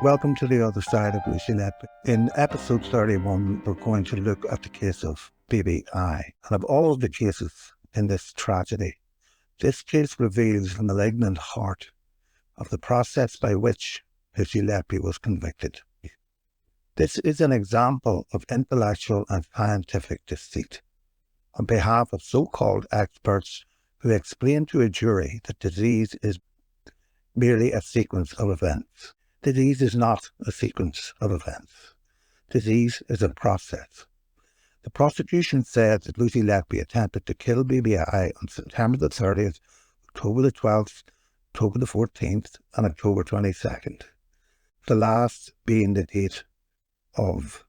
Welcome to the other side of Lucy Letby. In episode 31, we're going to look at the case of baby I. And of all of the cases in this tragedy, this case reveals the malignant heart of the process by which Lucy Letby was convicted. This is an example of intellectual and scientific deceit on behalf of so-called experts who explain to a jury that disease is merely a sequence of events. Disease is not a sequence of events. Disease is a process. The prosecution said that Lucy Letby attempted to kill baby I on September the 30th, October the 12th, October the 14th, and October 22nd, the last being the date of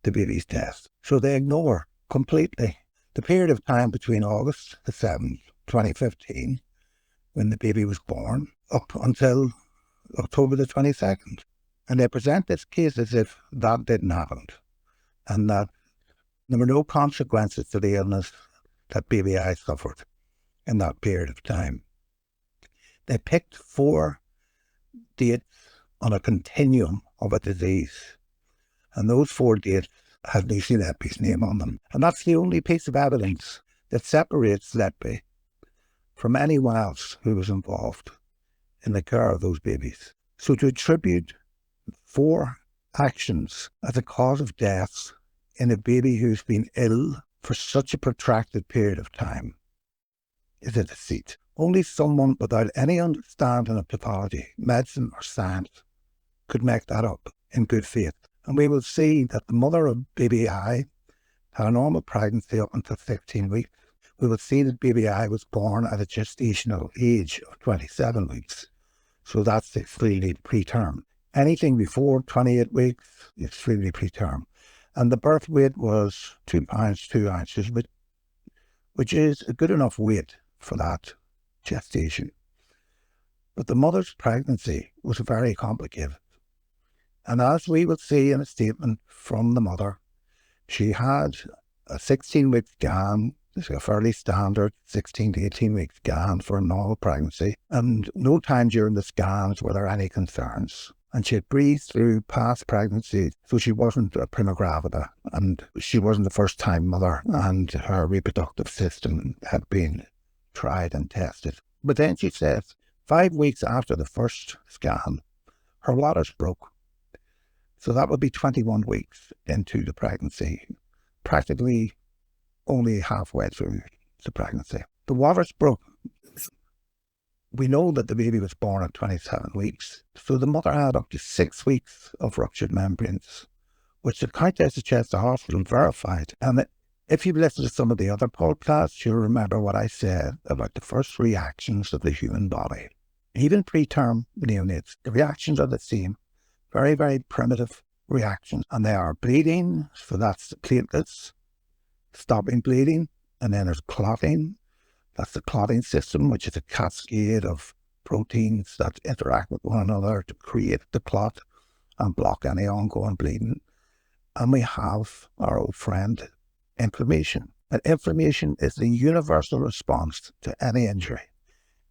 the baby's death. So they ignore completely the period of time between August the 7th, 2015, when the baby was born, up until October the 22nd. And they present this case as if that didn't happen and that there were no consequences to the illness that baby I suffered in that period of time. They picked 4 dates on a continuum of a disease, and those 4 dates had Lucy Letby's name on them. And that's the only piece of evidence that separates Letby from anyone else who was involved in the care of those babies. So to attribute 4 actions as a cause of death in a baby who's been ill for such a protracted period of time is a deceit. Only someone without any understanding of pathology, medicine or science could make that up in good faith. And we will see that the mother of baby I had a normal pregnancy up until 15 weeks. We will see that baby I was born at a gestational age of 27 weeks. So that's extremely preterm. Anything before 28 weeks is extremely preterm. And the birth weight was 2 pounds 2 ounces, which is a good enough weight for that gestation. But the mother's pregnancy was very complicated. And as we will see in a statement from the mother, she had a 16-week scan. It's a fairly standard 16 to 18 week scan for a normal pregnancy, and no time during the scans were there any concerns. And she had breathed through past pregnancies, so she wasn't a prima gravida, and she wasn't the first time mother, and her reproductive system had been tried and tested. But then she says, 5 weeks after the first scan, her waters broke. So that would be 21 weeks into the pregnancy, practically only halfway through the pregnancy. The waters broke. We know that the baby was born at 27 weeks. So the mother had up to 6 weeks of ruptured membranes, which the Countess of Chester Hospital verified. And if you've listened to some of the other podcasts, you'll remember what I said about the first reactions of the human body. Even preterm neonates, the reactions are the same. Very, very primitive reactions. And they are bleeding, so that's the platelets stopping bleeding, and then there's clotting. That's the clotting system, which is a cascade of proteins that interact with one another to create the clot and block any ongoing bleeding. And we have our old friend, inflammation. And inflammation is the universal response to any injury,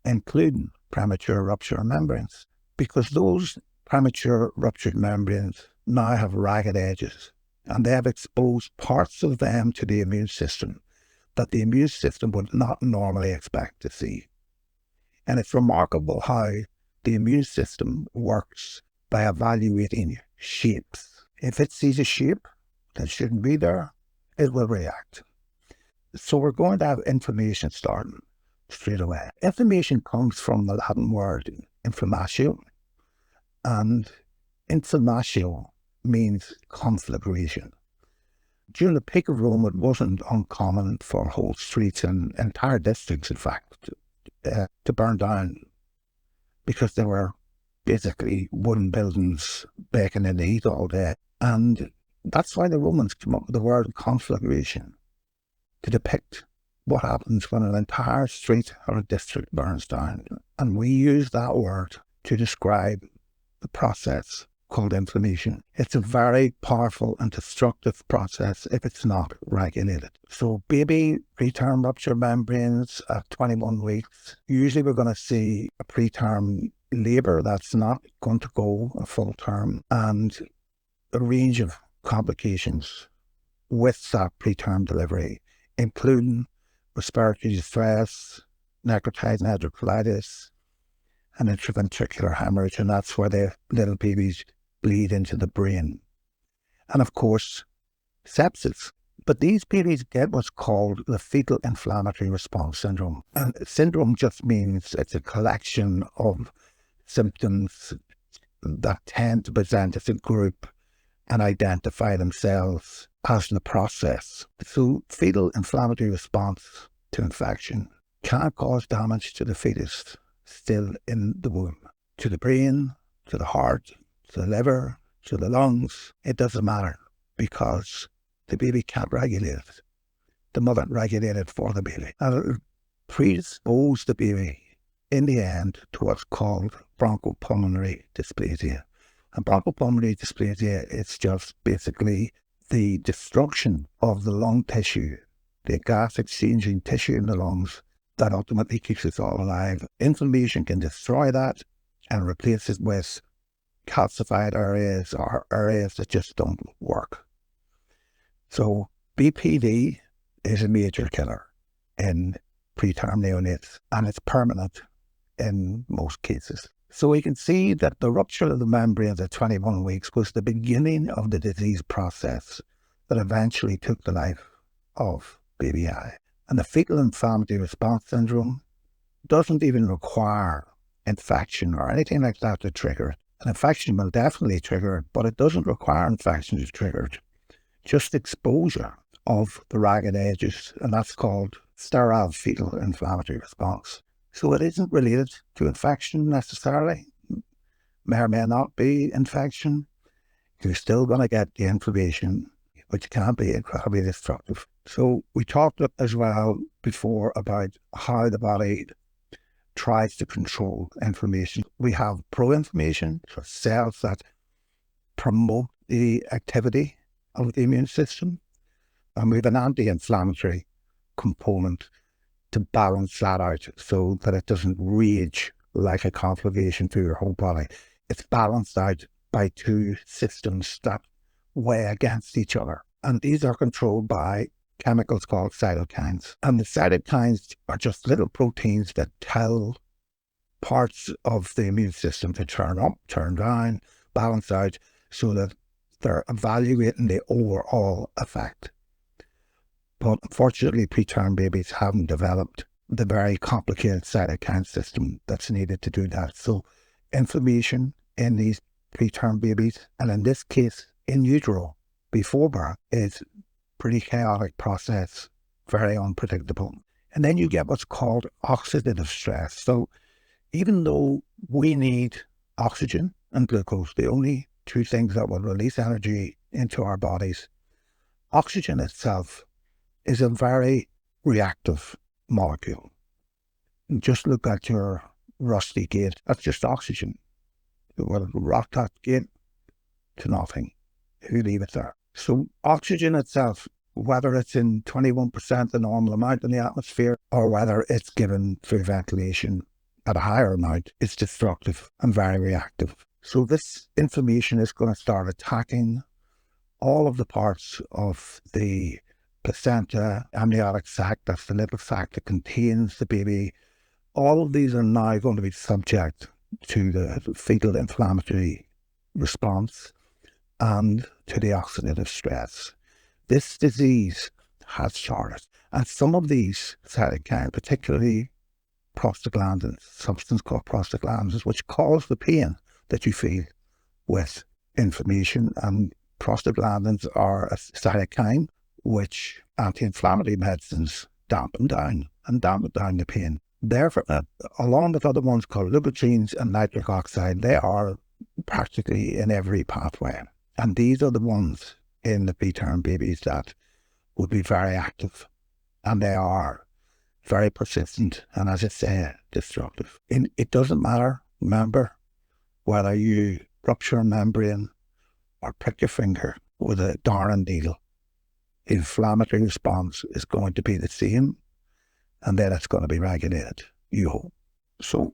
including premature rupture of membranes, because those premature ruptured membranes now have ragged edges, and they have exposed parts of them to the immune system that the immune system would not normally expect to see. And it's remarkable how the immune system works by evaluating shapes. If it sees a shape that shouldn't be there, it will react. So we're going to have inflammation starting straight away. Inflammation comes from the Latin word inflammatio, and inflammatio means conflagration. During the peak of Rome, it wasn't uncommon for whole streets and entire districts, in fact, to burn down because they were basically wooden buildings baking in the heat all day. And that's why the Romans came up with the word conflagration, to depict what happens when an entire street or a district burns down. And we use that word to describe the process called inflammation. It's a very powerful and destructive process if it's not regulated. So baby preterm rupture membranes at 21 weeks, usually we're going to see a preterm labour that's not going to go a full term, and a range of complications with that preterm delivery, including respiratory distress, necrotizing enterocolitis, and intraventricular hemorrhage, and that's where the little babies bleed into the brain. And of course, sepsis. But these babies get what's called the fetal inflammatory response syndrome. And syndrome just means it's a collection of symptoms that tend to present as a group and identify themselves as the process. So fetal inflammatory response to infection can cause damage to the fetus still in the womb, to the brain, to the heart, to the liver, to the lungs. It doesn't matter, because the baby can't regulate it. The mother regulates it for the baby. And it'll predispose the baby in the end to what's called bronchopulmonary dysplasia. And bronchopulmonary dysplasia is just basically the destruction of the lung tissue, the gas exchanging tissue in the lungs that ultimately keeps us all alive. Inflammation can destroy that and replace it with calcified areas or areas that just don't work. So BPD is a major killer in preterm neonates, and it's permanent in most cases. So we can see that the rupture of the membranes at 21 weeks was the beginning of the disease process that eventually took the life of baby I. And the fetal inflammatory response syndrome doesn't even require infection or anything like that to trigger it. An infection will definitely trigger it, but it doesn't require infection to trigger it. Just exposure of the ragged edges, and that's called sterile fetal inflammatory response. So it isn't related to infection necessarily. May or may not be infection. You're still going to get the inflammation, which can be incredibly destructive. So we talked as well before about how the body tries to control inflammation. We have pro-inflammation, so cells that promote the activity of the immune system, and we have an anti-inflammatory component to balance that out so that it doesn't rage like a conflagration through your whole body. It's balanced out by two systems that weigh against each other, and these are controlled by chemicals called cytokines. And the cytokines are just little proteins that tell parts of the immune system to turn up, turn down, balance out, so that they're evaluating the overall effect. But unfortunately, preterm babies haven't developed the very complicated cytokine system that's needed to do that. So inflammation in these preterm babies, and in this case, in utero, before birth, is pretty chaotic process, very unpredictable. And then you get what's called oxidative stress. So even though we need oxygen and glucose, the only two things that will release energy into our bodies, oxygen itself is a very reactive molecule. Just look at your rusty gate. That's just oxygen. It will rot that gate to nothing if you leave it there. So oxygen itself, whether it's in 21% the normal amount in the atmosphere, or whether it's given through ventilation at a higher amount, it's destructive and very reactive. So this inflammation is going to start attacking all of the parts of the placenta, amniotic sac, that's the little sac that contains the baby. All of these are now going to be subject to the fetal inflammatory response and to the oxidative stress. This disease has started, and some of these cytokines, particularly prostaglandins, substance called prostaglandins, which cause the pain that you feel with inflammation, and prostaglandins are a cytokine which anti-inflammatory medicines dampen down the pain. Therefore, along with other ones called leukotrienes and nitric oxide, they are practically in every pathway. And these are the ones in the preterm babies that would be very active. And they are very persistent and, as I say, destructive. It doesn't matter, remember, whether you rupture a membrane or prick your finger with a darning needle. The inflammatory response is going to be the same, and then it's going to be regulated, you hope. So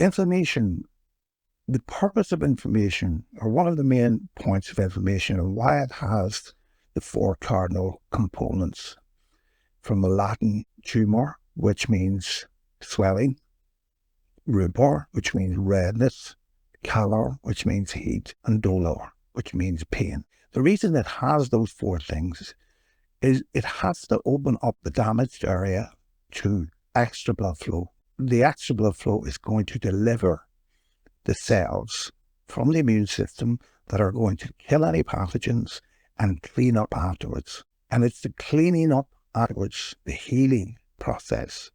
Inflammation, the purpose of inflammation, or one of the main points of inflammation, and why it has the four cardinal components from the Latin tumor, which means swelling, rubor, which means redness, calor, which means heat, and dolor, which means pain. The reason it has those four things is it has to open up the damaged area to extra blood flow. The extra blood flow is going to deliver the cells from the immune system that are going to kill any pathogens and clean up afterwards. And it's the cleaning up afterwards, the healing process,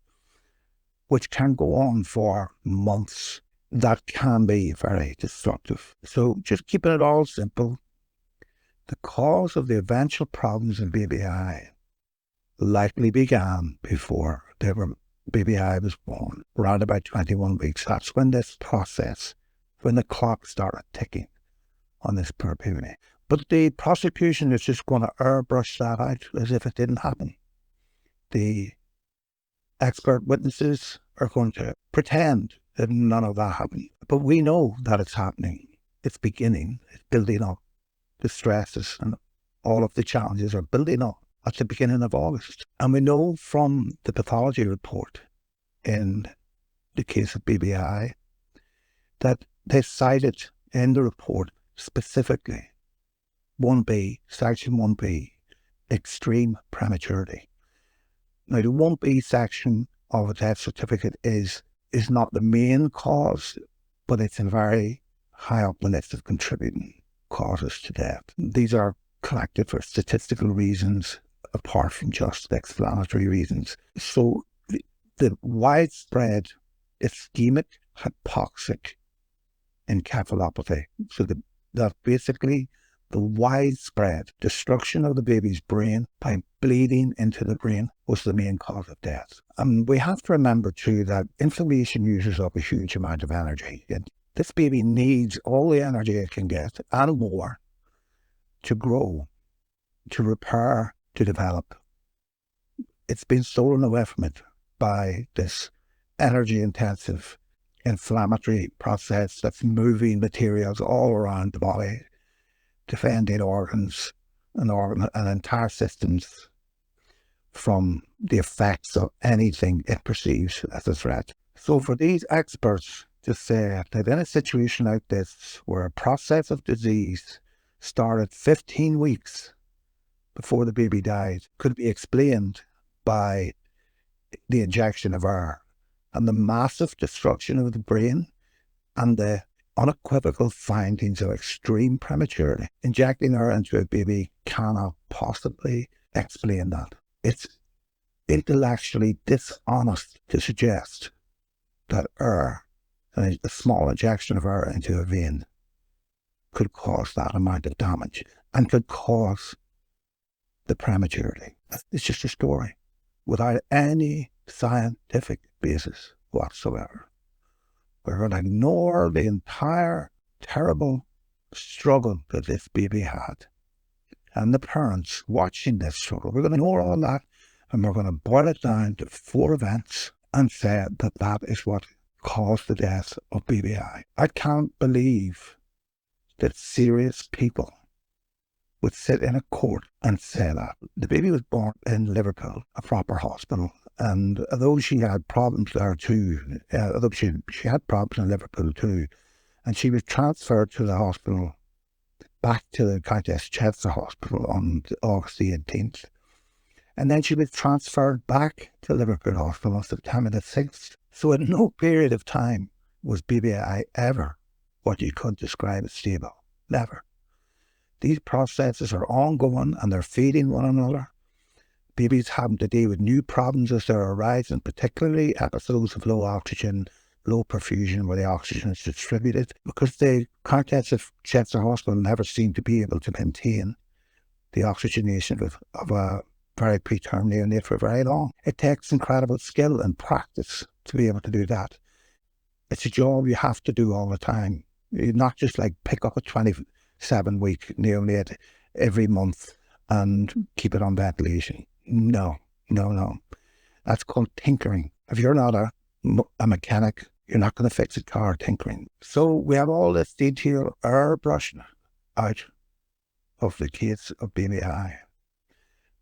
which can go on for months, that can be very destructive. So just keeping it all simple, the cause of the eventual problems in BBI likely began before BBI was born, around about 21 weeks. That's when this process, when the clock started ticking on this poor baby. But the prosecution is just going to airbrush that out as if it didn't happen. The expert witnesses are going to pretend that none of that happened. But we know that it's happening. It's beginning. It's building up. The stresses and all of the challenges are building up at the beginning of August. And we know from the pathology report in the case of BBI that they cited in the report specifically 1B, section 1B, extreme prematurity. Now, the 1B section of a death certificate is not the main cause, but it's a very high up the list of contributing causes to death. These are collected for statistical reasons, apart from just explanatory reasons. So the widespread ischemic hypoxic encephalopathy, so that basically the widespread destruction of the baby's brain by bleeding into the brain was the main cause of death. And we have to remember too that inflammation uses up a huge amount of energy. This baby needs all the energy it can get and more to grow, to repair, to develop. It's been stolen away from it by this energy-intensive inflammatory process that's moving materials all around the body, defending organs and entire systems from the effects of anything it perceives as a threat. So for these experts to say that in a situation like this, where a process of disease started 15 weeks before the baby died, could be explained by the injection of air and the massive destruction of the brain and the unequivocal findings of extreme prematurity. Injecting air into a baby cannot possibly explain that. It's intellectually dishonest to suggest that air, a small injection of air into a vein, could cause that amount of damage and could cause the prematurity. It's just a story without any scientific basis whatsoever. We're going to ignore the entire terrible struggle that this baby had and the parents watching this struggle. We're going to ignore all that and we're going to boil it down to 4 events and say that that is what caused the death of BBI. I can't believe that serious people would sit in a court and say that. The baby was born in Liverpool, a proper hospital, and although she had problems there too, although she had problems in Liverpool too, and she was transferred to the hospital, back to the Countess Chester Hospital on August the 18th, and then she was transferred back to Liverpool Hospital on September the 6th. So in no period of time was BBI ever what you could describe as stable. Never. These processes are ongoing and they're feeding one another. Babies having to deal with new problems as they're arising, particularly episodes of low oxygen, low perfusion where the oxygen is distributed, because the Countess of Chester Hospital never seemed to be able to maintain the oxygenation of a very preterm neonate for very long. It takes incredible skill and practice to be able to do that. It's a job you have to do all the time. You're not just like pick up a 27-week neonate every month and keep it on ventilation. No. That's called tinkering. If you're not a mechanic, You're not going to fix a car tinkering. So we have all this detail airbrushing out of the case of BBI.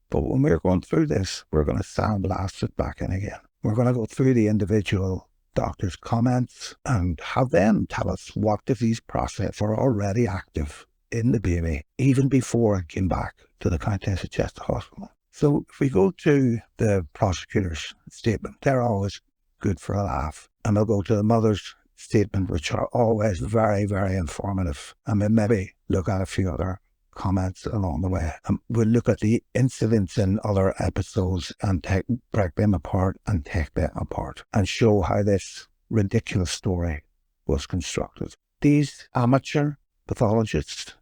But when we're going through this, we're going to sandblast it back in again. We're going to go through the individual doctors' comments and have them tell us what disease process are already active in the baby, even before it came back to the Countess of Chester Hospital. So if we go to the prosecutor's statement, they're always good for a laugh. And we'll go to the mother's statement, which are always very, very informative. And we'll maybe look at a few other comments along the way. And we'll look at the incidents in other episodes and break them apart and take them apart and show how this ridiculous story was constructed. These amateur pathologists,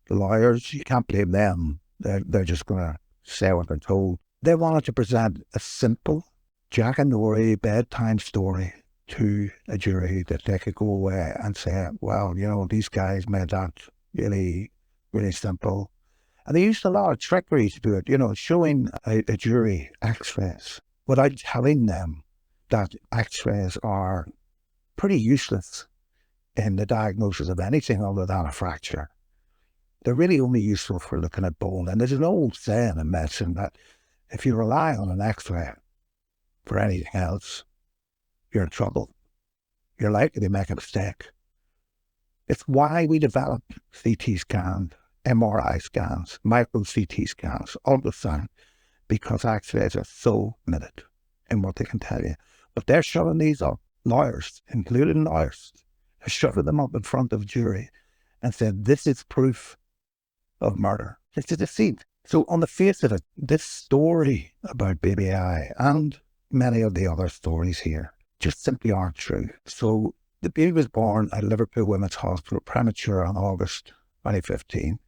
the lawyers, you can't blame them. They're just going to say what they're told. They wanted to present a simple Jack and Nori bedtime story to a jury that they could go away and say, well, these guys made that really, really simple. And they used a lot of trickery to do it, showing a jury x-rays without telling them that x-rays are pretty useless in the diagnosis of anything other than a fracture. They're really only useful for looking at bone. And there's an old saying in medicine that if you rely on an x-ray for anything else, you're in trouble. You're likely to make a mistake. It's why we developed CT scans, MRI scans, micro CT scans, ultrasound, because x-rays are so limited in what they can tell you. But they're shoving these up, lawyers, including lawyers, they're shoving them up in front of a jury and said, this is proof of murder. It's a deceit. So on the face of it, this story about BBI and many of the other stories here just simply aren't true. So the baby was born at Liverpool Women's Hospital premature in August 2015.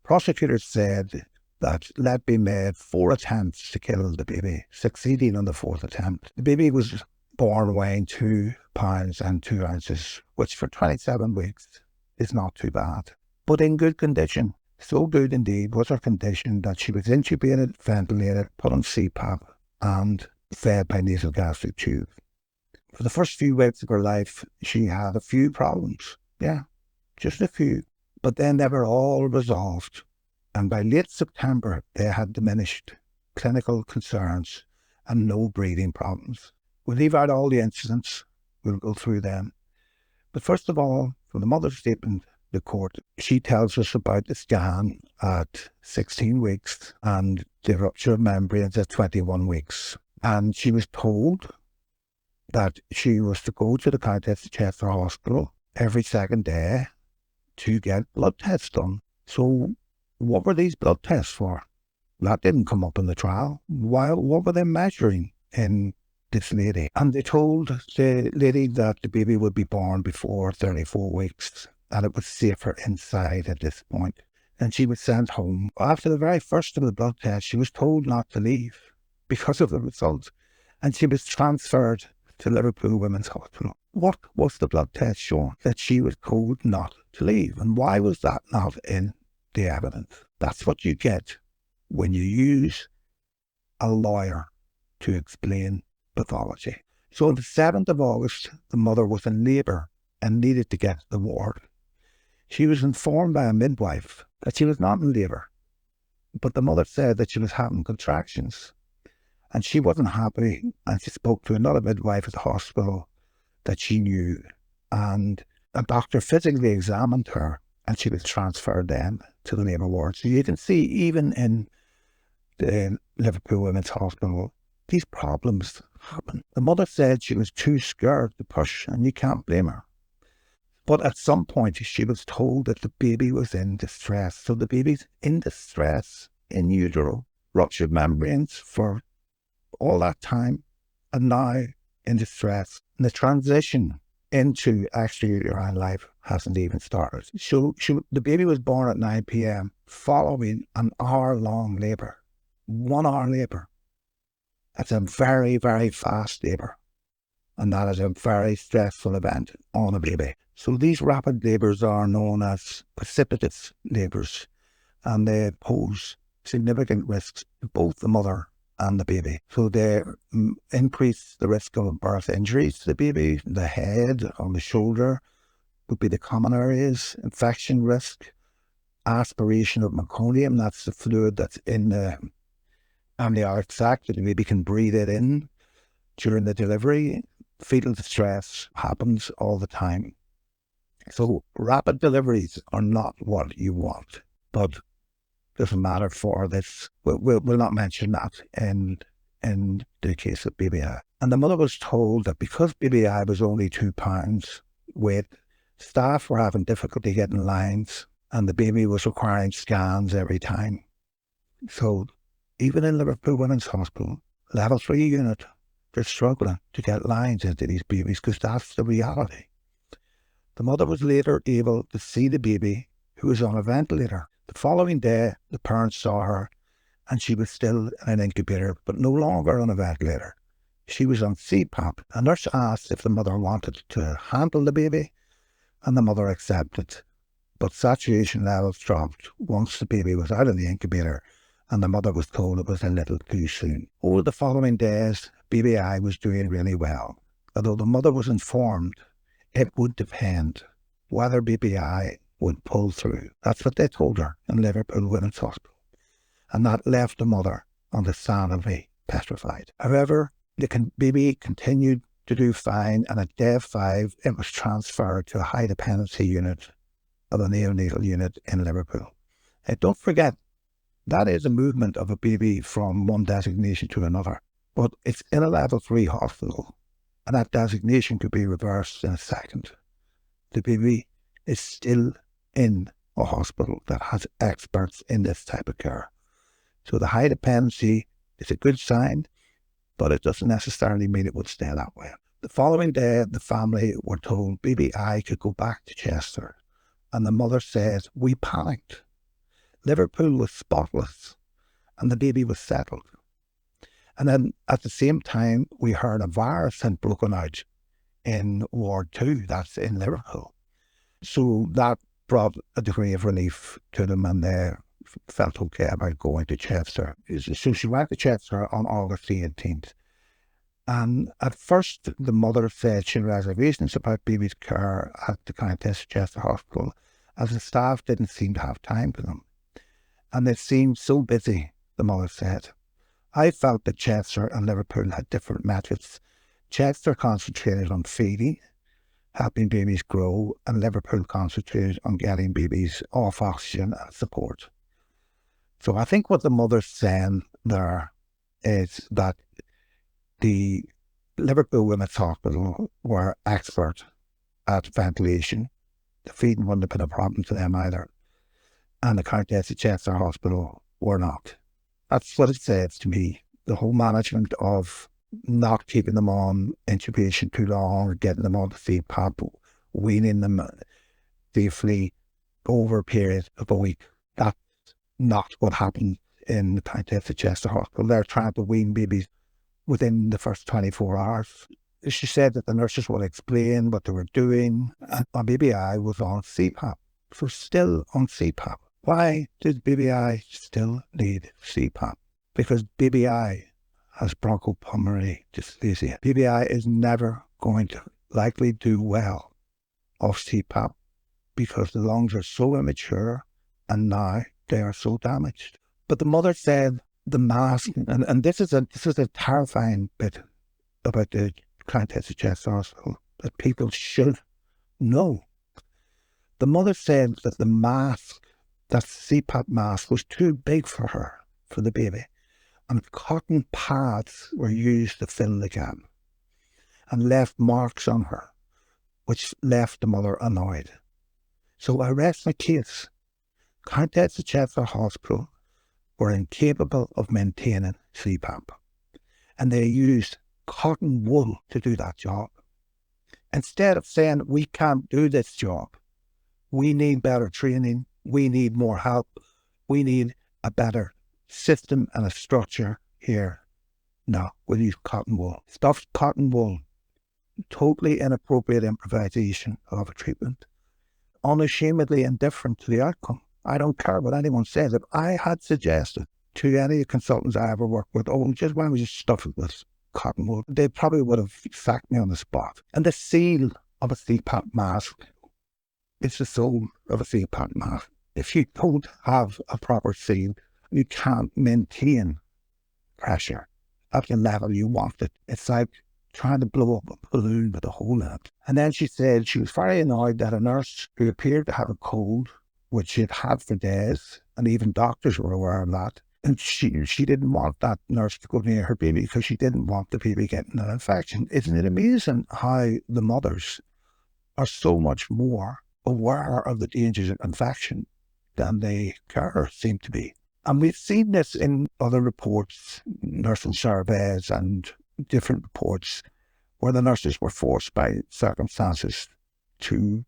Prosecutors said that Letby made 4 attempts to kill the baby, succeeding on the 4th attempt. The baby was born weighing 2 pounds and 2 ounces, which for 27 weeks is not too bad, but in good condition. So good indeed was her condition that she was intubated, ventilated, put on CPAP and fed by nasogastric tube. For the first few weeks of her life, she had a few problems. Yeah, just a few. But then they were all resolved. And by late September, they had diminished clinical concerns and no breathing problems. We'll leave out all the incidents. We'll go through them. But first of all, from the mother's statement, the court, she tells us about the scan at 16 weeks and the rupture of membranes at 21 weeks. And she was told that she was to go to the Countess of Chester Hospital every second day to get blood tests done. So what were these blood tests for? That didn't come up in the trial. What were they measuring in this lady? And they told the lady that the baby would be born before 34 weeks and it was safer inside at this point. And she was sent home. After the very first of the blood tests, she was told not to leave because of the results. And she was transferred to Liverpool Women's Hospital. What was the blood test showing? That she was told not to leave. And why was that not in the evidence? That's what you get when you use a lawyer to explain pathology. So on the 7th of August, the mother was in labour and needed to get to the ward. She was informed by a midwife that she was not in labour, but the mother said that she was having contractions. And she wasn't happy, and she spoke to another midwife at the hospital that she knew. And a doctor physically examined her, and she was transferred then to the labour ward. So you can see, even in the Liverpool Women's Hospital, these problems happen. The mother said she was too scared to push, and you can't blame her. But at some point, she was told that the baby was in distress. So the baby's in distress, in utero, ruptured membranes for all that time, and now in distress. And the transition into extrauterine life hasn't even started. So the baby was born at 9 p.m. following an hour-long labour. 1 hour labour. That's a very, very fast labour. And that is a very stressful event on a baby. So these rapid labours are known as precipitous labours, and they pose significant risks to both the mother and the baby. So they increase the risk of birth injuries to the baby. The head, on the shoulder would be the common areas. Infection risk, aspiration of meconium, that's the fluid that's in the amniotic sac, that the baby can breathe it in during the delivery. Fetal distress happens all the time. So rapid deliveries are not what you want, but doesn't matter for this. We'll not mention that in the case of BBI. And the mother was told that because BBI was only 2 pounds weight, staff were having difficulty getting lines, and the baby was requiring scans every time. So even in Liverpool Women's Hospital, level 3 unit, they're struggling to get lines into these babies because that's the reality. The mother was later able to see the baby, who was on a ventilator. The following day, the parents saw her, and she was still in an incubator, but no longer on a ventilator. She was on CPAP. A nurse asked if the mother wanted to handle the baby, and the mother accepted. But saturation levels dropped once the baby was out of the incubator, and the mother was told it was a little too soon. Over the following days, BBI was doing really well. Although the mother was informed it would depend whether BBI would pull through. That's what they told her in Liverpool Women's Hospital. And that left the mother understandably petrified. However, the baby continued to do fine, and at day 5, it was transferred to a high dependency unit of a neonatal unit in Liverpool. Don't forget, that is a movement of a baby from one designation to another. But it's in a level 3 hospital, and that designation could be reversed in a second. The baby is still in a hospital that has experts in this type of care. So the high dependency is a good sign, but it doesn't necessarily mean it would stay that way. The following day, the family were told BBI could go back to Chester, and the mother says, "We panicked. Liverpool was spotless, and the baby was settled." And then at the same time, we heard a virus had broken out in Ward 2, that's in Liverpool. So that brought a degree of relief to them, and they felt okay about going to Chester. So she went to Chester on August the 18th. And at first, the mother said she had reservations about baby's care at the Countess Chester Hospital, as the staff didn't seem to have time for them. And they seemed so busy, the mother said. I felt that Chester and Liverpool had different methods. Chester concentrated on feeding, helping babies grow, and Liverpool concentrated on getting babies off oxygen and support. So I think what the mother's saying there is that the Liverpool Women's Hospital were expert at ventilation. The feeding wouldn't have been a problem to them either. And the Countess of Chester Hospital were not. That's what it says to me. The whole management of not keeping them on intubation too long, or getting them on the CPAP, weaning them safely over a period of a week. That's not what happened in the Countess of Chester Hospital. They're trying to wean babies within the first 24 hours. She said that the nurses will explain what they were doing, and my BBI was on CPAP. So still on CPAP. Why does BBI still need CPAP? Because BBI has bronchopulmonary dysplasia. BBI is never going to likely do well off CPAP because the lungs are so immature and now they are so damaged. But the mother said the mask, and this is a terrifying bit about the Countess of Chester Hospital that people should know. The mother said that the mask, that CPAP mask, was too big for her, for the baby, and cotton pads were used to fill the gap and left marks on her, which left the mother annoyed. So I rest my case. Countess of Chester Hospital were incapable of maintaining CPAP, and they used cotton wool to do that job. Instead of saying, we can't do this job, we need better training, we need more help, we need a better system and a structure here. No, we'll use cotton wool. Stuffed cotton wool. Totally inappropriate improvisation of a treatment. Unashamedly indifferent to the outcome. I don't care what anyone says. If I had suggested to any consultants I ever worked with, oh, just when we just stuff it with cotton wool, they probably would have sacked me on the spot. And the seal of a CPAP mask is the soul of a CPAP mask. If you don't have a proper seal, you can't maintain pressure at the level you want it. It's like trying to blow up a balloon with a hole in it. And then she said she was very annoyed that a nurse who appeared to have a cold, which she'd had for days, and even doctors were aware of that, and she didn't want that nurse to go near her baby because she didn't want the baby getting an infection. Isn't it amazing how the mothers are so much more aware of the dangers of infection than the carers seem to be? And we've seen this in other reports, nursing surveys and different reports, where the nurses were forced by circumstances to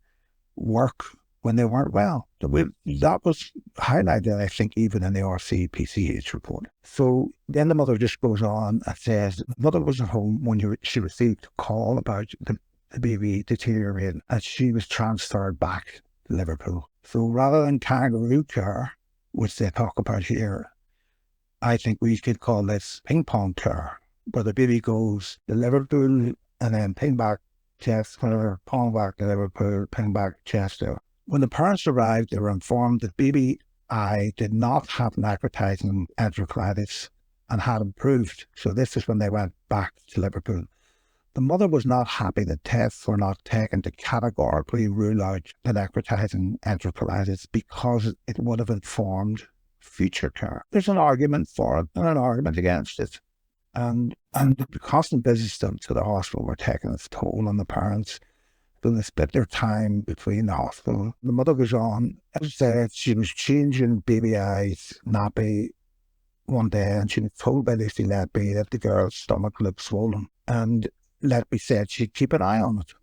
work when they weren't well. That was highlighted, I think, even in the RCPCH report. So then the mother just goes on and says, the mother was at home when she received a call about the baby deteriorating, and she was transferred back to Liverpool. So rather than kangaroo care, which they talk about here, I think we could call this ping pong care, where the baby goes to Liverpool and then ping back Chester, pong back to Liverpool, ping back Chester. When the parents arrived, they were informed that baby I did not have necrotizing enterocolitis and had improved. So this is when they went back to Liverpool. The mother was not happy that tests were not taken to categorically rule out the necrotizing enterocolitis because it would have informed future care. There's an argument for it and an argument against it. And the constant visits to the hospital were taking its toll on the parents. So they split their time between the hospital. The mother goes on, as I said, she was changing baby I's nappy one day, and she was told by Lucy Letby that the girl's stomach looked swollen. And Letby said she'd keep an eye on it.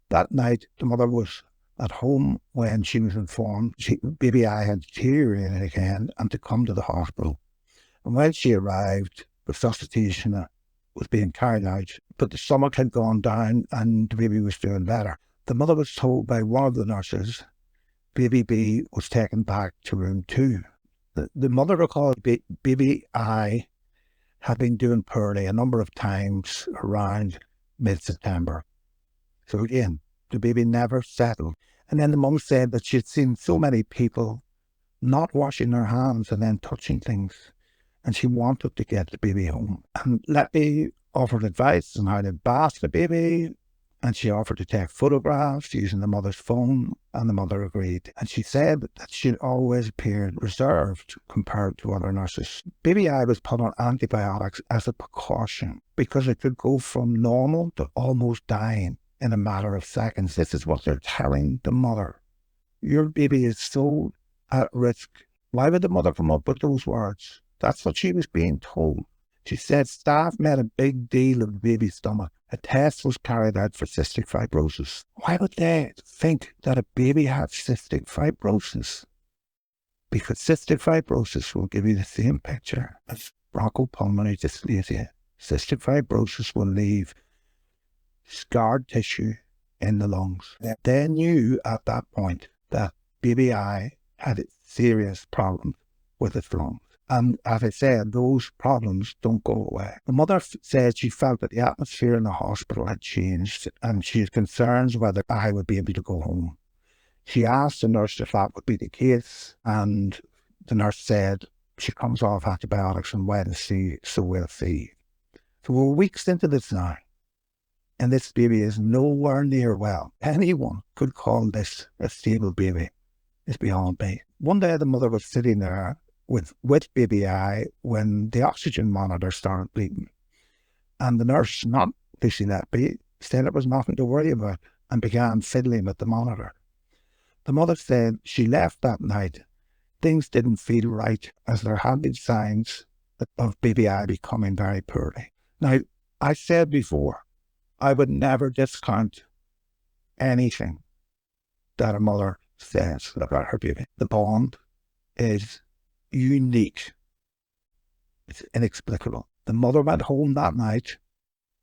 That night, the mother was at home when she was informed baby I had deteriorated again and to come to the hospital. And when she arrived, resuscitation was being carried out, but the stomach had gone down and the baby was doing better. The mother was told by one of the nurses baby B was taken back to room 2. The mother recalled baby I had been doing poorly a number of times around mid-September. So again, the baby never settled. And then the mum said that she had seen so many people not washing their hands and then touching things, and she wanted to get the baby home. And Letby offered advice on how to bath the baby, and she offered to take photographs using the mother's phone, and the mother agreed. And she said that she'd always appeared reserved compared to other nurses. Baby I was put on antibiotics as a precaution because it could go from normal to almost dying in a matter of seconds. This is what they're telling the mother. Your baby is so at risk. Why would the mother come up with those words? That's what she was being told. She said staff made a big deal of the baby's stomach. A test was carried out for cystic fibrosis. Why would they think that a baby had cystic fibrosis? Because cystic fibrosis will give you the same picture as bronchopulmonary dysplasia. Cystic fibrosis will leave scarred tissue in the lungs. They knew at that point that baby I had serious problems with its lungs. And as I said, those problems don't go away. The mother said she felt that the atmosphere in the hospital had changed and she had concerns whether I would be able to go home. She asked the nurse if that would be the case, and the nurse said she comes off antibiotics on Wednesday, so we'll see. So we're weeks into this now, and this baby is nowhere near well. Anyone could call this a stable baby. It's beyond me. One day the mother was sitting there with baby I when the oxygen monitor started bleeding. And the nurse, not Lucy Letby, said it was nothing to worry about and began fiddling with the monitor. The mother said she left that night. Things didn't feel right as there had been signs of baby I becoming very poorly. Now, I said before, I would never discount anything that a mother says about her baby. The bond is unique. It's inexplicable. The mother went home that night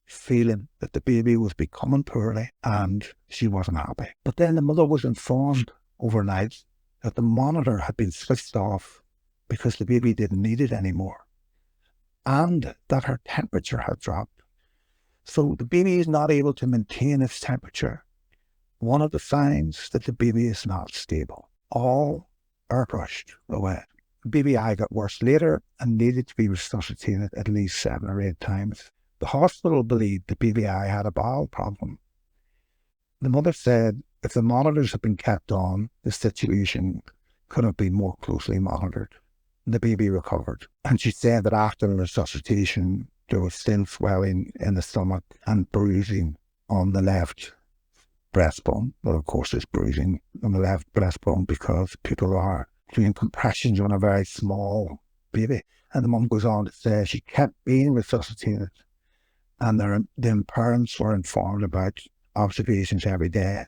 feeling that the baby was becoming poorly and she wasn't happy. But then the mother was informed overnight that the monitor had been switched off because the baby didn't need it anymore, and that her temperature had dropped. So the baby is not able to maintain its temperature. One of the signs that the baby is not stable. All airbrushed away. BBI got worse later and needed to be resuscitated at least 7 or 8 times. The hospital believed the BBI had a bowel problem. The mother said if the monitors had been kept on, the situation could have been more closely monitored. The baby recovered. And she said that after the resuscitation, there was still swelling in the stomach and bruising on the left breastbone. Well, of course, there's bruising on the left breastbone because people are doing compressions on a very small baby. And the mum goes on to say she kept being resuscitated, and the parents were informed about observations every day.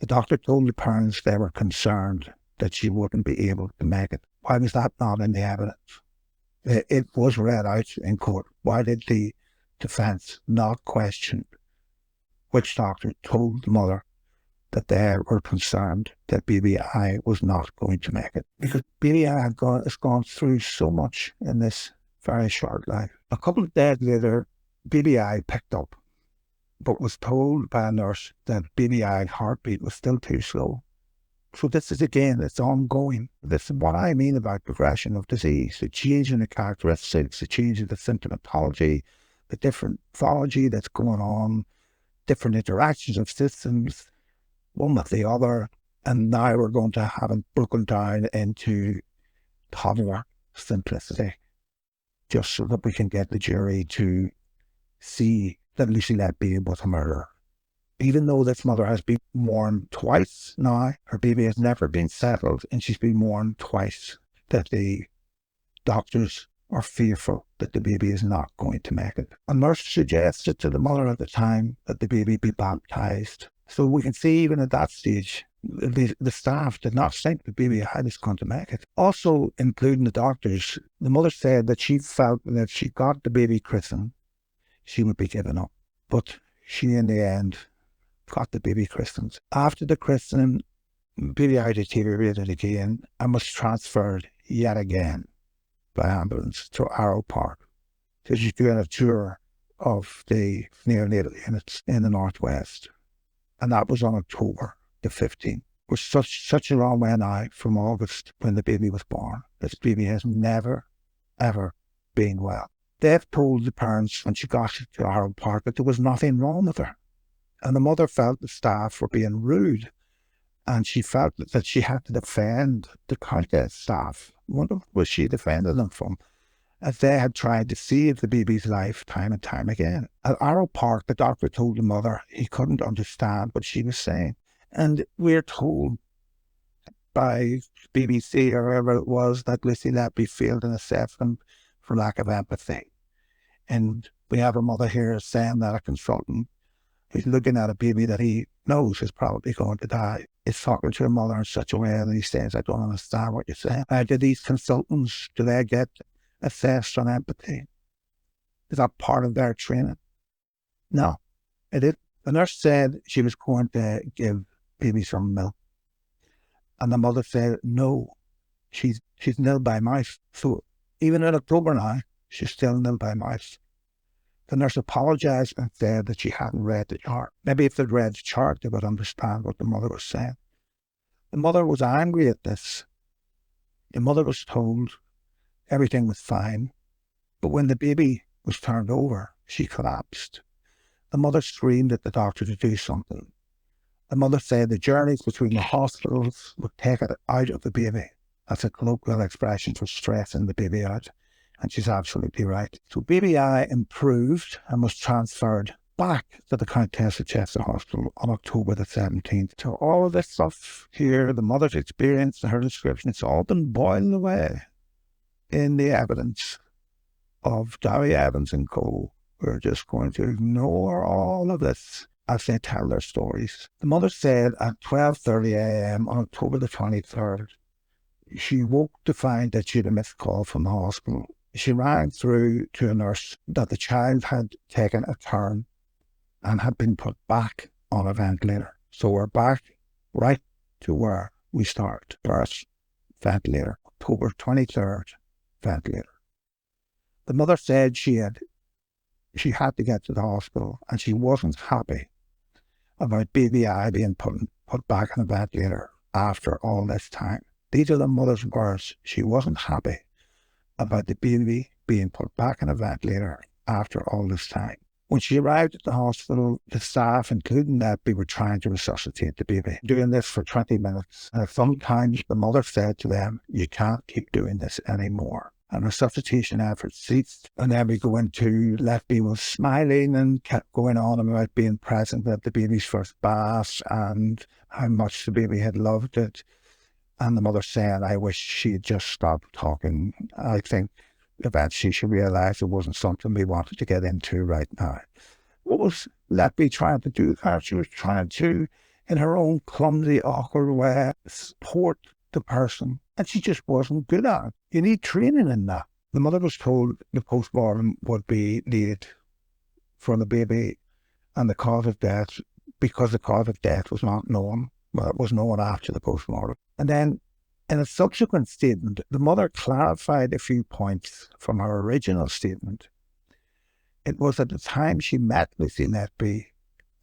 The doctor told the parents they were concerned that she wouldn't be able to make it. Why was that not in the evidence? It was read out in court. Why did the defence not question which doctor told the mother that they were concerned that BBI was not going to make it? Because BBI has gone through so much in this very short life. A couple of days later, BBI picked up, but was told by a nurse that BBI heartbeat was still too slow. So this is, again, it's ongoing. This is what I mean about progression of disease, the change in the characteristics, the change in the symptomatology, the different pathology that's going on, different interactions of systems, one with the other. And now we're going to have it broken down into toddler simplicity, just so that we can get the jury to see that Lucy Letby was a murderer. Even though this mother has been warned twice now, her baby has never been settled, and she's been warned twice that the doctors are fearful that the baby is not going to make it. A nurse suggested to the mother at the time that the baby be baptised. So we can see even at that stage, the staff did not think the baby was going to make it. Also, including the doctors, the mother said that she felt that if she got the baby christened, she would be given up. But she, in the end, got the baby christened. After the christening, BBI deteriorated again and was transferred yet again by ambulance to Arrow Park. So she's doing a tour of the neonatal units in the northwest. And that was on October the 15th. It was such a long way now from August when the baby was born. This baby has never, ever been well. They've told the parents when she got to Arrow Park that there was nothing wrong with her. And the mother felt the staff were being rude, and she felt that she had to defend the Countess staff. What was she defending them from? As they had tried to save the baby's life time and time again. At Arrow Park, the doctor told the mother he couldn't understand what she was saying. And we're told by BBC or whoever it was that Lucy Letby failed an assessment for lack of empathy. And we have a mother here saying that a consultant who's looking at a baby that he knows is probably going to die is talking to a mother in such a way that he says, I don't understand what you're saying. Do these consultants, do they get assessed on empathy? Is that part of their training? No, it is. The nurse said she was going to give baby some milk. And the mother said, no, she's nil by mouth. So even in October now, she's still nil by mouth. The nurse apologised and said that she hadn't read the chart. Maybe if they'd read the chart, they would understand what the mother was saying. The mother was angry at this. The mother was told everything was fine. But when the baby was turned over, she collapsed. The mother screamed at the doctor to do something. The mother said the journeys between the hospitals would take it out of the baby. That's a colloquial expression for stressing the baby out. And she's absolutely right. So BBI improved and was transferred back to the Countess of Chester Hospital on October the 17th. So all of this stuff here, the mother's experience and her description, it's all been boiled away in the evidence of Gary Evans and co. We're just going to ignore all of this as they tell their stories. The mother said at 12:30 a.m. on October the 23rd, she woke to find that she had a missed call from the hospital. She rang through to a nurse that the child had taken a turn and had been put back on a ventilator. So we're back right to where we started. First, ventilator, October 23rd ventilator. The mother said she had to get to the hospital and she wasn't happy about baby I being put back on a ventilator after all this time. These are the mother's words. She wasn't happy about the baby being put back on a ventilator after all this time. When she arrived at the hospital, the staff, including Letby, were trying to resuscitate the baby, doing this for 20 minutes. And sometimes the mother said to them, "You can't keep doing this anymore." And resuscitation efforts ceased. And then we go into Letby was smiling and kept going on about being present at the baby's first bath and how much the baby had loved it. And the mother said, "I wish she had just stopped talking. I think eventually she realised it wasn't something we wanted to get into right now." What was Letby trying to do? She was trying to, in her own clumsy, awkward way, support the person. And she just wasn't good at it. You need training in that. The mother was told the postmortem would be needed for the baby and the cause of death, because the cause of death was not known. Well, it was known after the postmortem. And then in a subsequent statement, the mother clarified a few points from her original statement. It was at the time she met Lucy Letby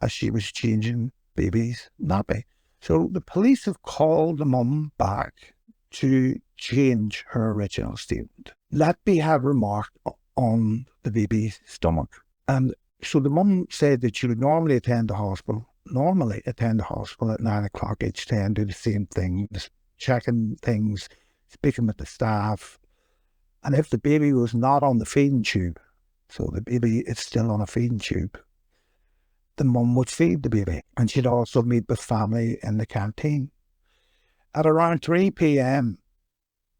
as she was changing baby's nappy. So the police have called the mum back to change her original statement. Letby had remarked on the baby's stomach. And so the mum said that she would normally attend the hospital at 9 o'clock each day and do the same thing, just checking things, speaking with the staff. And if the baby was not on the feeding tube, so the baby is still on a feeding tube, the mum would feed the baby. And she'd also meet with family in the canteen. At around 3 p.m,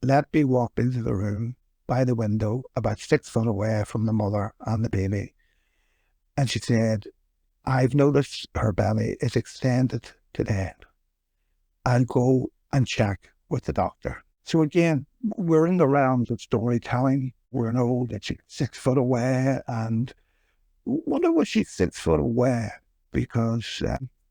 Letby walked into the room by the window, about 6 foot away from the mother and the baby. And she said, "I've noticed her belly is extended to the end. I'll go and check with the doctor." So again, we're in the realms of storytelling. We're know that she's 6 foot away, and wonder was she 6 foot away because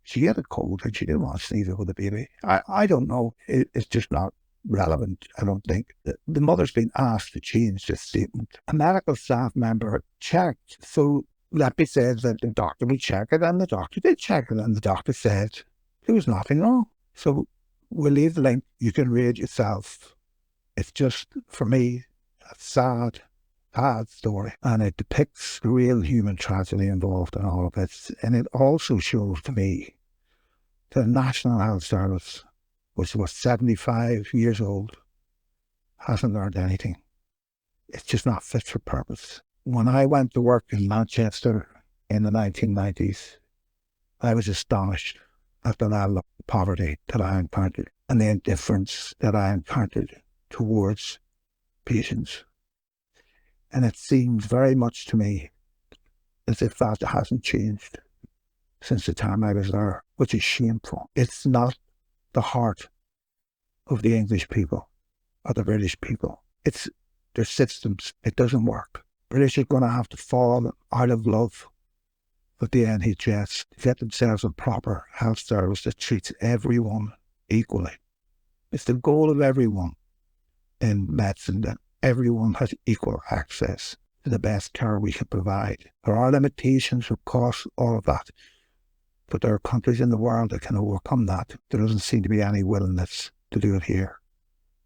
she had a cold and she didn't want to sneeze over the baby. I don't know. It's just not relevant, I don't think. The mother's been asked to change this statement. A medical staff member checked. So Letby said that the doctor would check it, and the doctor did check it, and the doctor said there was nothing wrong. So we'll leave the link. You can read yourself. It's just, for me, a sad story, and it depicts the real human tragedy involved in all of it. And it also shows to me that the National Health Service, which was 75 years old, hasn't learned anything. It's just not fit for purpose. When I went to work in Manchester in the 1990s, I was astonished at the level of poverty that I encountered and the indifference that I encountered towards patients. And it seems very much to me as if that hasn't changed since the time I was there, which is shameful. It's not the heart of the English people or the British people. It's their systems. It doesn't work. British are going to have to fall out of love with the NHS to get themselves a proper health service that treats everyone equally. It's the goal of everyone in medicine that everyone has equal access to the best care we can provide. There are limitations, of course, all of that. But there are countries in the world that can overcome that. There doesn't seem to be any willingness to do it here.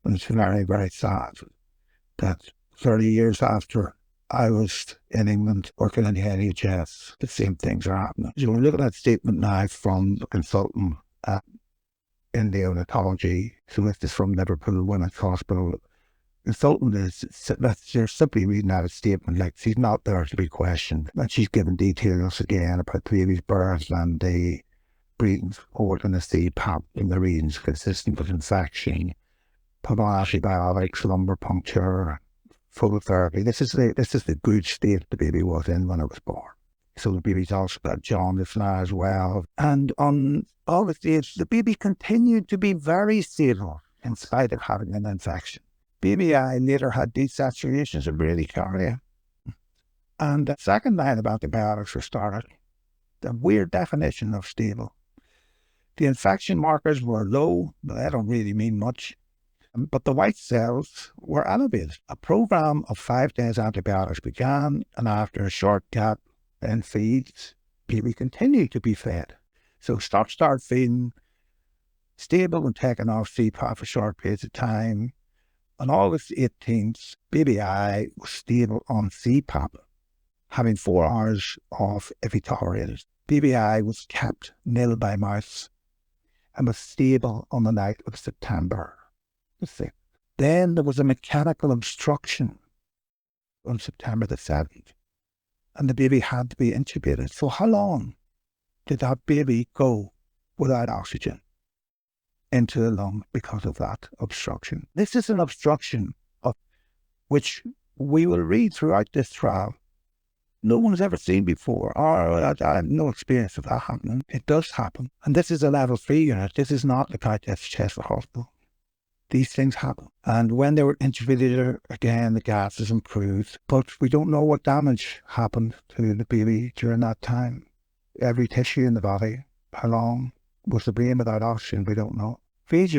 And it's very, very sad that 30 years after I was in England working in the NHS, the same things are happening. So we look at that statement now from a consultant in neonatology. So this is from Liverpool Women's Hospital. Consultant is, they're simply reading out a statement like she's not there to be questioned. And she's given details again about the baby's birth and the breathing support and the CPAP in the readings consistent with infection, pulmonary antibiotics, lumbar puncture, phototherapy. This is the good state the baby was in when it was born. So the baby's also got jaundice now as well. And on all the stages, the baby continued to be very stable in spite of having an infection. Baby I later had desaturations of bradycardia. And the second line of antibiotics were started. The weird definition of stable. The infection markers were low, but that don't really mean much. but the white cells were elevated. A program of 5 days antibiotics began, and after a short gap in feeds, baby continued to be fed. So start feeding, stable and taken off CPAP for short periods of time. On August 18th, baby I was stable on CPAP, having 4 hours off if he tolerated. Baby I was kept nil by mouth and was stable on the night of September the 6th. Then there was a mechanical obstruction on September the 7th, and the baby had to be intubated. So how long did that baby go without oxygen into the lung because of that obstruction? This is an obstruction of which we will read throughout this trial. No one's ever seen before, or I have no experience of that happening. It does happen. And this is a level 3 unit. This is not the Countess Chester Hospital. These things happen. And when they were intubated again, the gases improved. But we don't know what damage happened to the baby during that time. Every tissue in the body, how long was the brain without oxygen, we don't know. Feeds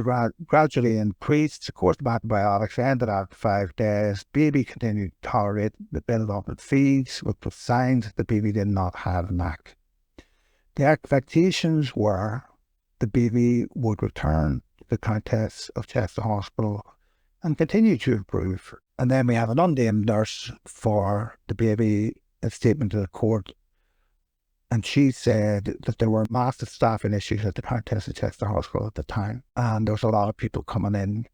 gradually increased. The course of antibiotics ended after 5 days. Baby continued to tolerate the build-up of feeds, with the signs that the baby did not have NAC. The expectations were the baby would return to the Countess of Chester Hospital and continue to improve. And then we have an unnamed nurse for the baby, a statement to the court. And she said that there were massive staffing issues at the Countess of Chester Hospital at the time. And there was a lot of people coming in.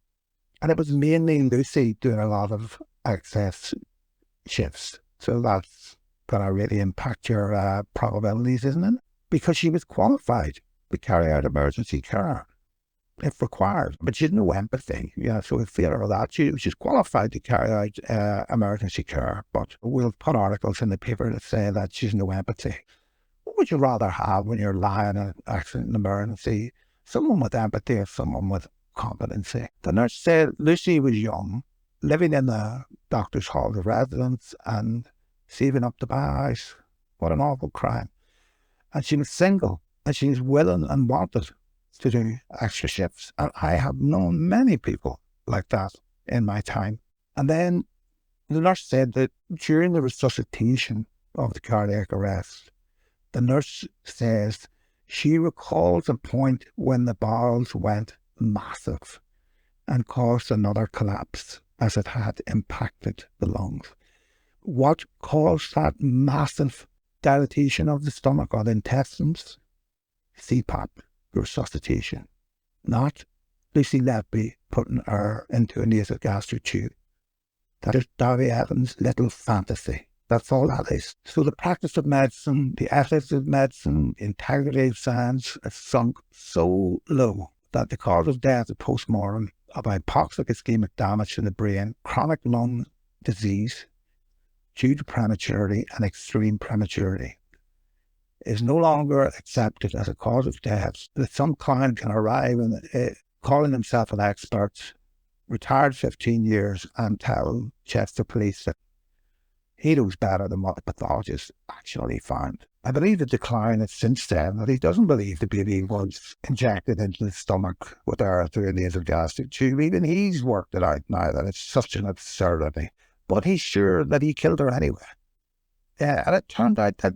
And it was mainly Lucy doing a lot of excess shifts. So that's going to really impact your probabilities, isn't it? Because she was qualified to carry out emergency care if required. But she had no empathy. So we feel her that. She's qualified to carry out emergency care. But we'll put articles in the paper that say that she's no empathy. What would you rather have when you're lying in an accident in emergency? Someone with empathy or someone with competency? The nurse said Lucy was young, living in the doctor's hall of residence and saving up to buy a house. What an awful crime. And she was single, and she was willing and wanted to do extra shifts. And I have known many people like that in my time. And then the nurse said that during the resuscitation of the cardiac arrest, the nurse says she recalls a point when the bowels went massive and caused another collapse as it had impacted the lungs. What caused that massive dilatation of the stomach or the intestines? CPAP, resuscitation. Not Lucy Letby putting her into a nasogastric tube. That is Darby Evans' little fantasy. That's all that is. So the practice of medicine, the ethics of medicine, the integrity of science has sunk so low that the cause of death at post-mortem of hypoxic ischemic damage to the brain, chronic lung disease due to prematurity and extreme prematurity is no longer accepted as a cause of death. That some client can arrive and calling himself an expert, retired 15 years, and tell Chester police that he knows better than what the pathologist actually found. I believe the decline has since then that he doesn't believe the baby was injected into the stomach with air through a nasogastric tube. Even he's worked it out now that it's such an absurdity. But he's sure that he killed her anyway. And it turned out that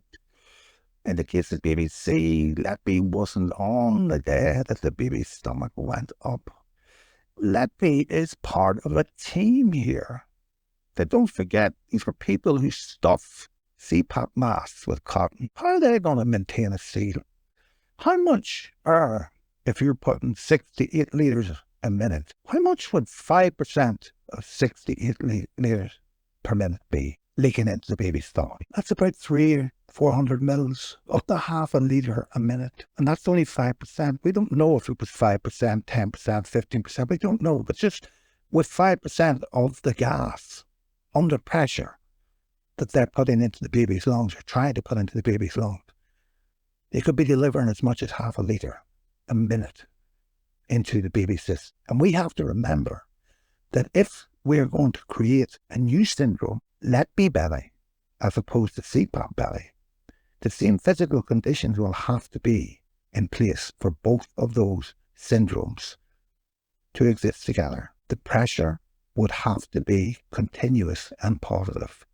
in the case of baby C, Letby wasn't on the day that the baby's stomach went up. Letby is part of a team here. That don't forget, these were people who stuff CPAP masks with cotton. How are they going to maintain a seal? How much air, if you're putting 68 litres a minute, how much would 5% of 68 litres per minute be leaking into the baby's stomach? That's about 400 mils, up to half a litre a minute. And that's only 5%. We don't know if it was 5%, 10%, 15%. We don't know. But just with 5% of the gas under pressure that they're putting into the baby's lungs, or trying to put into the baby's lungs, they could be delivering as much as half a litre a minute into the baby's system. And we have to remember that if we're going to create a new syndrome, Letby belly, as opposed to CPAP belly, the same physical conditions will have to be in place for both of those syndromes to exist together. the pressure would have to be continuous and positive,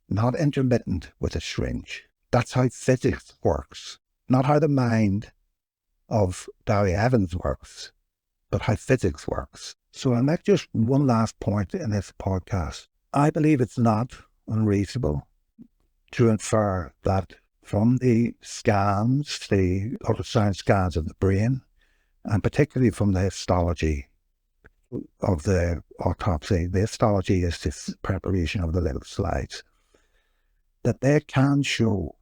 not intermittent with a syringe. That's how physics works, not how the mind of Barry Evans works, but how physics works. So I'll make just one last point in this podcast. I believe it's not unreasonable to infer that from the scans, the ultrasound scans of the brain, and particularly from the histology of the autopsy, the histology is this preparation of the little slides, that they can show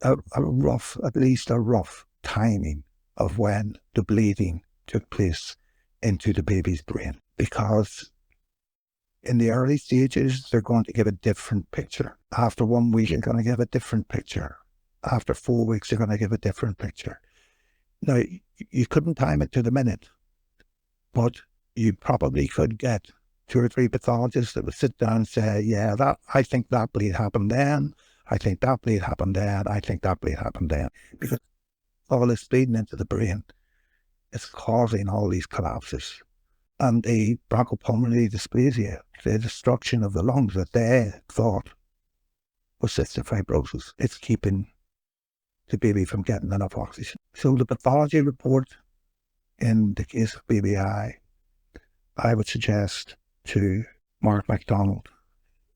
a rough, at least a rough timing of when the bleeding took place into the baby's brain. Because in the early stages, they're going to give a different picture. After 1 week, they're going to give a different picture. After 4 weeks, they're going to give a different picture. Now, you couldn't time it to the minute, but you probably could get 2 or 3 pathologists that would sit down and say, yeah, I think that bleed happened then. I think that bleed happened then. I think that bleed happened then. Because all this bleeding into the brain is causing all these collapses. And the bronchopulmonary dysplasia, the destruction of the lungs that they thought was cystic fibrosis, it's keeping the baby from getting enough oxygen. So the pathology report in the case of BBI, I would suggest to Mark MacDonald,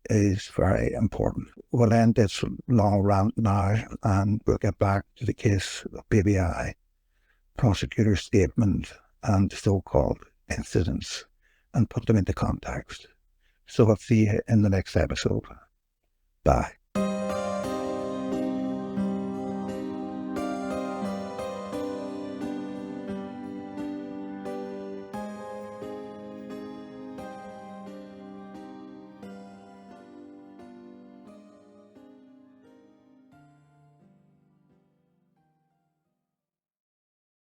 is very important. We'll end this long rant now and we'll get back to the case of BBI, prosecutor's statement and so-called incidents, and put them into context. So I'll see you in the next episode. Bye.